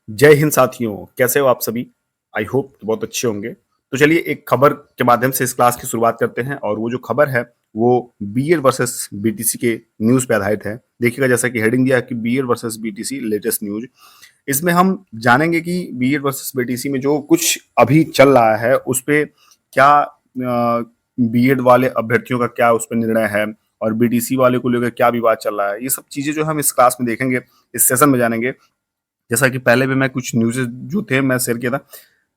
जय हिंद साथियों, कैसे हो आप सभी? आई होप बहुत अच्छे होंगे। तो चलिए एक खबर के माध्यम से इस क्लास की शुरुआत करते हैं और वो जो खबर है वो बीएड वर्सेस बीटीसी के न्यूज़ पे आधारित है। देखिएगा जैसा कि हेडिंग दिया है कि BEd versus BTC latest news. इसमें हम जानेंगे कि बीएड वर्सेस बीटीसी में जो कुछ अभी चल रहा है उस पे क्या बीएड वाले अभ्यर्थियों का क्या उस पे निर्णय है और बीटीसी वाले को लेकर क्या विवाद चल रहा है। ये सब चीज़ें जो हम इस क्लास में देखेंगे, इस सेशन में जानेंगे। जैसा कि पहले भी मैं कुछ न्यूज़ जो थे मैं शेयर किया था।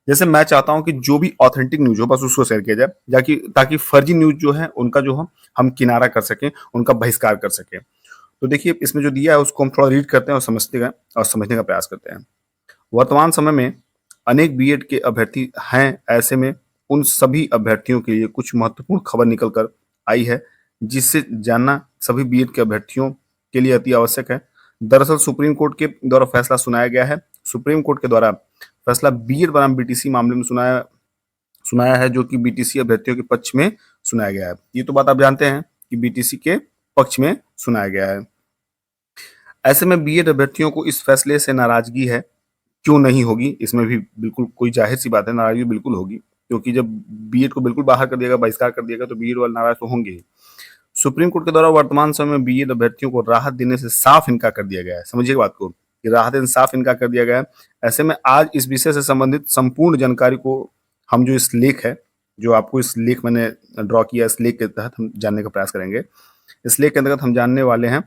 जैसे मैं चाहता हूँ कि जो भी ऑथेंटिक न्यूज़ हो बस उसको शेयर किया जाए जाकि ताकि फर्जी न्यूज़ जो है उनका जो हम किनारा कर सकें, उनका बहिष्कार कर सकें। तो देखिए इसमें जो दिया है उसको हम थोड़ा रीड करते हैं और समझते हैं और समझने का प्रयास करते हैं। वर्तमान समय में अनेक बीएड के अभ्यर्थी हैं, ऐसे में उन सभी अभ्यर्थियों के लिए कुछ महत्वपूर्ण खबर निकल कर आई है, जिससे जानना सभी बीएड के अभ्यर्थियों के लिए अति आवश्यक है। दरअसल सुप्रीम कोर्ट के द्वारा फैसला सुनाया गया है। सुप्रीम कोर्ट के द्वारा फैसला बीएड बनाम बीटीसी मामले में सुनाया सुनाया है, जो कि बीटीसी अभ्यर्थियों के पक्ष में सुनाया गया है। ये तो बात आप जानते हैं कि बीटीसी के पक्ष में सुनाया गया है। ऐसे में बीएड अभ्यर्थियों को इस फैसले से नाराजगी है। क्यों नहीं होगी? इसमें भी बिल्कुल कोई ज़ाहिर-सी बात है, नाराज़गी बिल्कुल होगी, क्योंकि जब बीएड को बिल्कुल बाहर कर दिएगा, बहिष्कार कर दिएगा, तो बीएड वाले नाराज़ तो होंगे ही। सुप्रीम कोर्ट के द्वारा वर्तमान समय में बीएड अभ्यर्थियों को राहत देने से साफ इनकार कर दिया गया है। समझिए बात को, कि राहत देने से साफ इनकार कर दिया गया है। ऐसे में आज इस विषय से संबंधित संपूर्ण जानकारी को हम जो इस लेख है, जो आपको इस लेख मैंने ड्रॉ किया, इस लेख के तहत हम जानने का प्रयास करेंगे। इस लेख के अंतर्गत हम जानने वाले हैं,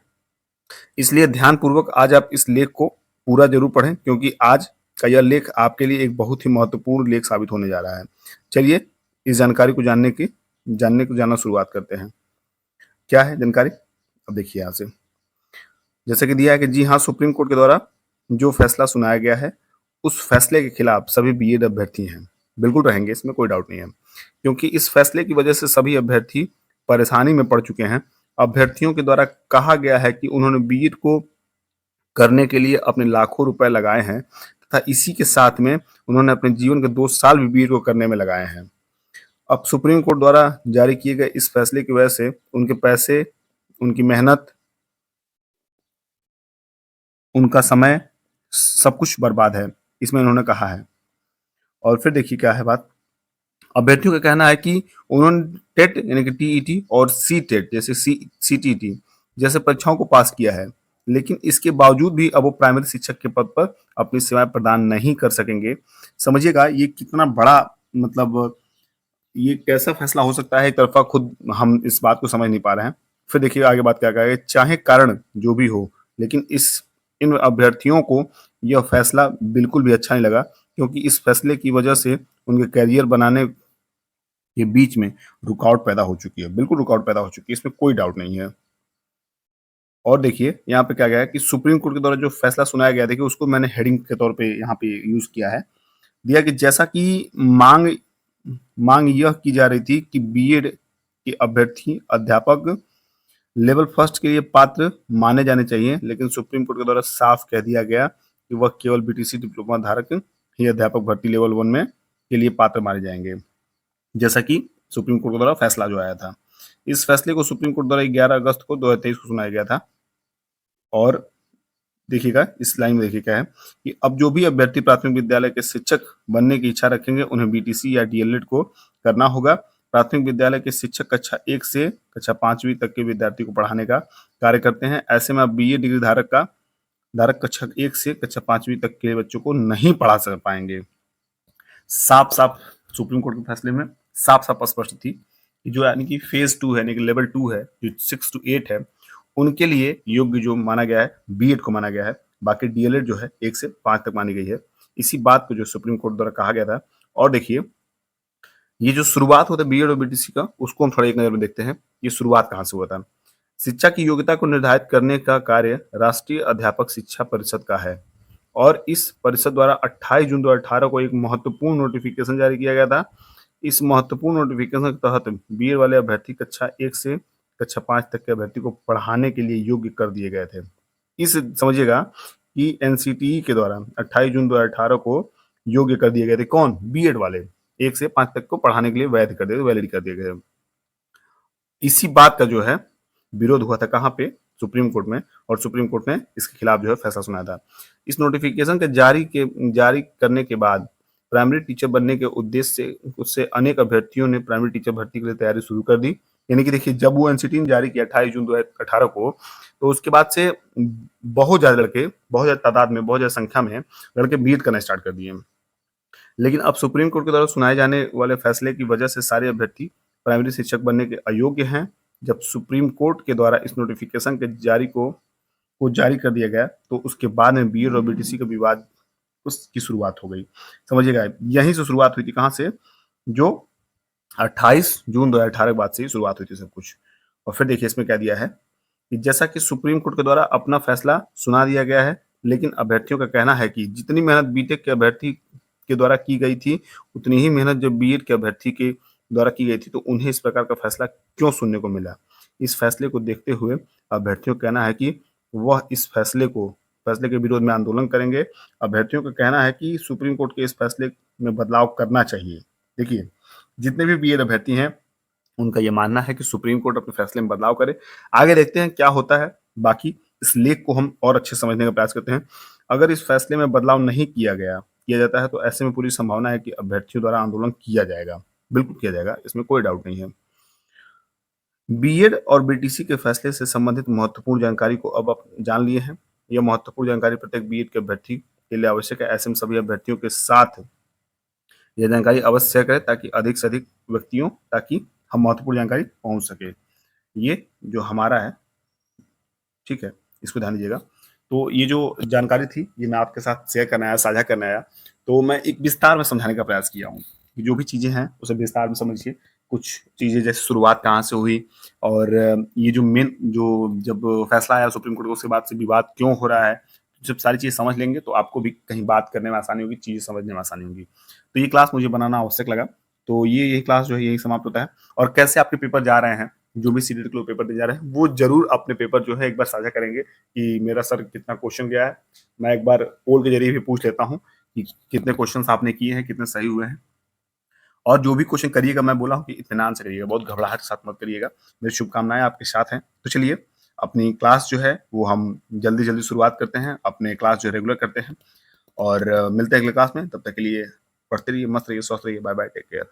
इसलिए ध्यानपूर्वक आज आप इस लेख को पूरा जरूर पढ़ें, क्योंकि आज का यह लेख आपके लिए एक बहुत ही महत्वपूर्ण लेख साबित होने जा रहा है। चलिए इस जानकारी को जानना शुरुआत करते हैं। क्या है जानकारी? अब देखिए यहाँ से, जैसे कि दिया है कि जी हाँ, सुप्रीम कोर्ट के द्वारा जो फैसला सुनाया गया है उस फैसले के खिलाफ सभी बीएड अभ्यर्थी हैं, बिल्कुल रहेंगे, इसमें कोई डाउट नहीं है, क्योंकि इस फैसले की वजह से सभी अभ्यर्थी परेशानी में पड़ चुके हैं। अभ्यर्थियों के द्वारा कहा गया है कि उन्होंने बीएड को करने के लिए अपने लाखों रुपए लगाए हैं तथा इसी के साथ में उन्होंने अपने जीवन के 2 साल भी बीएड को करने में लगाए हैं। अब सुप्रीम कोर्ट द्वारा जारी किए गए इस फैसले की वजह से उनके पैसे, उनकी मेहनत, उनका समय, सब कुछ बर्बाद है, इसमें उन्होंने कहा है। और फिर देखिए क्या है बात। अभ्यर्थियों का कहना है कि उन्होंने टेट यानी कि टीईटी और सी टेट जैसे सीटीटी जैसे परीक्षाओं को पास किया है, लेकिन इसके बावजूद भी अब वो प्राइमरी शिक्षक के पद पर अपनी सेवाएं प्रदान नहीं कर सकेंगे। समझिएगा ये कितना बड़ा, मतलब ये कैसा फैसला हो सकता है। एक तरफा खुद हम इस बात को समझ नहीं पा रहे हैं। फिर देखिए आगे बात क्या कहेगा, चाहे कारण जो भी हो, लेकिन इन अभ्यर्थियों को यह फैसला बिल्कुल भी अच्छा नहीं लगा, क्योंकि इस फैसले की वजह से उनके करियर बनाने के बीच में रुकावट पैदा हो चुकी है, बिल्कुल रुकावट पैदा हो चुकी है, इसमें कोई डाउट नहीं है। और देखिए यहाँ पे क्या गया है कि सुप्रीम कोर्ट के द्वारा जो फैसला सुनाया गया, देखिए उसको मैंने हेडिंग के तौर पे यहाँ पे यूज किया है। दिया कि जैसा कि मांग मांग यह की जा रही थी कि बीएड के अभ्यर्थी अध्यापक लेवल फर्स्ट के लिए पात्र माने जाने चाहिए, लेकिन सुप्रीम कोर्ट के द्वारा साफ कह दिया गया कि वह केवल बीटीसी डिप्लोमा धारक ही अध्यापक भर्ती लेवल 1 में के लिए पात्र माने जाएंगे, जैसा कि सुप्रीम कोर्ट के द्वारा फैसला जो आया था। इस फैसले को सुप्रीम कोर्ट द्वारा 11 अगस्त को 2023 को सुनाया गया था। और देखिएगा इस लाइन में देखिए क्या है कि अब जो भी अभ्यर्थी प्राथमिक विद्यालय के शिक्षक बनने की इच्छा रखेंगे उन्हें बीटीसी या डीएलएड को करना होगा। प्राथमिक विद्यालय के शिक्षक कक्षा 1 से कक्षा 5वीं तक के विद्यार्थी को पढ़ाने का कार्य करते हैं। ऐसे में अब बीए डिग्री धारक कक्षा 1 से कक्षा 5वीं तक के बच्चों को नहीं पढ़ा सक पाएंगे। साफ साफ सुप्रीम कोर्ट के फैसले में साफ साफ स्पष्ट थी कि जो यानी कि फेज 2 है, यानी कि लेवल 2 है, जो 6 to 8 है, उनके लिए योग्य जो माना गया है बीएड को माना गया है। बाकी डीएलएड जो है 1 से 5 तक मानी गई है। इसी बात को जो सुप्रीम कोर्ट द्वारा कहा गया था। और देखिए ये जो शुरुआत होता है बीएड और बीटीसी का, उसको हम थोड़ा एक नजर में देखते हैं, ये शुरुआत कहाँ से हुआ था। शिक्षा की योग्यता को निर्धारित करने का कार्य राष्ट्रीय अध्यापक शिक्षा परिषद का है और इस परिषद द्वारा 28 जून 2018 को एक महत्वपूर्ण नोटिफिकेशन जारी किया गया था। इस महत्वपूर्ण नोटिफिकेशन के तहत बीएड वाले अभ्यर्थी कक्षा 1 से कक्षा 5 तक के अभ्यर्थी को पढ़ाने के लिए योग्य कर दिए गए थे। इस समझिएगा कि एनसीटीई के द्वारा 28 जून 2018 को योग्य कर दिए गए थे। कौन? बीएड वाले 1 से 5 तक को पढ़ाने के लिए वैध कर दिए, वैलिड कर दिए गए। इसी बात का जो है विरोध हुआ था कहाँ पे? सुप्रीम कोर्ट में, और सुप्रीम कोर्ट ने इसके खिलाफ जो है फैसला सुनाया था। इस नोटिफिकेशन के जारी करने के बाद प्राइमरी टीचर बनने के उद्देश्य से उससे अनेक अभ्यर्थियों ने प्राइमरी टीचर भर्ती के लिए तैयारी शुरू कर दी। यानी कि देखिए, जब वो एनसीटी ने जारी किया 28 जून 2018 को, तो उसके बाद से बहुत ज़्यादा लड़के, बहुत ज़्यादा तादाद में, बहुत ज़्यादा संख्या में लड़के बीएड करना स्टार्ट कर दिए। लेकिन अब सुप्रीम कोर्ट के द्वारा सुनाए जाने वाले फैसले की वजह से सारे अभ्यर्थी प्राइमरी शिक्षक बनने के अयोग्य हैं। जब सुप्रीम कोर्ट के द्वारा इस नोटिफिकेशन के जारी कर दिया गया, तो उसके बाद में बीएड और बीटीसी का विवाद उसकी शुरुआत हो गई। समझिएगा, यहीं से शुरुआत हुई थी। कहाँ से? जो 28 जून 2018 के बाद से ही शुरुआत हुई थी सब कुछ। और फिर देखिए इसमें क्या दिया है कि जैसा कि सुप्रीम कोर्ट के द्वारा अपना फैसला सुना दिया गया है, लेकिन अभ्यर्थियों का कहना है कि जितनी मेहनत बीटेक के अभ्यर्थी के द्वारा की गई थी, उतनी ही मेहनत जब बीएड के अभ्यर्थी के द्वारा की गई थी, तो उन्हें इस प्रकार का फैसला क्यों सुनने को मिला? इस फैसले को देखते हुए अभ्यर्थियों का कहना है कि वह इस फैसले के विरोध में आंदोलन करेंगे। अभ्यर्थियों का कहना है कि सुप्रीम कोर्ट के इस फैसले में बदलाव करना चाहिए। देखिए, जितने भी बीएड अभ्यर्थी हैं, उनका ये मानना है कि सुप्रीम कोर्ट अपने फैसले में बदलाव करे। आगे देखते हैं क्या होता है। बाकी इस लेख को हम और अच्छे समझने का प्रयास करते हैं। अगर इस फैसले में बदलाव नहीं किया जाता है, तो ऐसे में पूरी संभावना है कि अभ्यर्थियों द्वारा आंदोलन किया जाएगा। बिल्कुल किया जाएगा, इसमें कोई डाउट नहीं है। बीएड और बीटीसी के फैसले से संबंधित महत्वपूर्ण जानकारी को अब आप जान लिए हैं। यह महत्वपूर्ण जानकारी प्रत्येक बीएड के अभ्यर्थी के लिए आवश्यक है। ऐसे में सभी अभ्यर्थियों के साथ यह जानकारी अवश्य शेयर करें, ताकि अधिक से अधिक व्यक्तियों ताकि हम महत्वपूर्ण जानकारी पहुंच सके। ये जो हमारा है, ठीक है, इसको ध्यान दीजिएगा। तो ये जो जानकारी थी, ये मैं आपके साथ शेयर करने आया, साझा करने आया। तो मैं एक विस्तार में समझाने का प्रयास किया हूँ कि जो भी चीज़ें हैं उसे विस्तार में समझिए। कुछ चीज़ें जैसे शुरुआत कहाँ से हुई, और ये जो मेन जो जब फैसला आया सुप्रीम कोर्ट का, उसके बाद से विवाद क्यों हो रहा है, जब सारी चीज़ें समझ लेंगे तो आपको भी कहीं बात करने में आसानी होगी, चीज़ें समझने में आसानी होगी। तो ये क्लास मुझे बनाना आवश्यक लगा। तो ये क्लास जो है यही समाप्त होता है। और कैसे आपके पेपर जा रहे हैं, जो भी सीटेट के लोग पेपर दे जा रहे हैं, वो जरूर अपने पेपर जो है एक बार साझा करेंगे कि मेरा सर कितना क्वेश्चन गया है। मैं एक बार पोल के जरिए भी पूछ लेता हूँ कि कितने क्वेश्चन आपने किए हैं, कितने सही हुए हैं। और जो भी क्वेश्चन करिएगा, मैं बोला हूँ कि इत्मीनान से करिएगा, बहुत घबराहट के साथ मत करिएगा। मेरी शुभकामनाएं आपके साथ हैं। तो चलिए, अपनी क्लास जो है वो हम जल्दी जल्दी शुरुआत करते हैं, अपने क्लास जो रेगुलर करते हैं, और मिलते हैं अगले क्लास में। तब तक के लिए पढ़ते रहिए, मस्त रहिए, स्वस्थ रहिए। Bye bye, take care.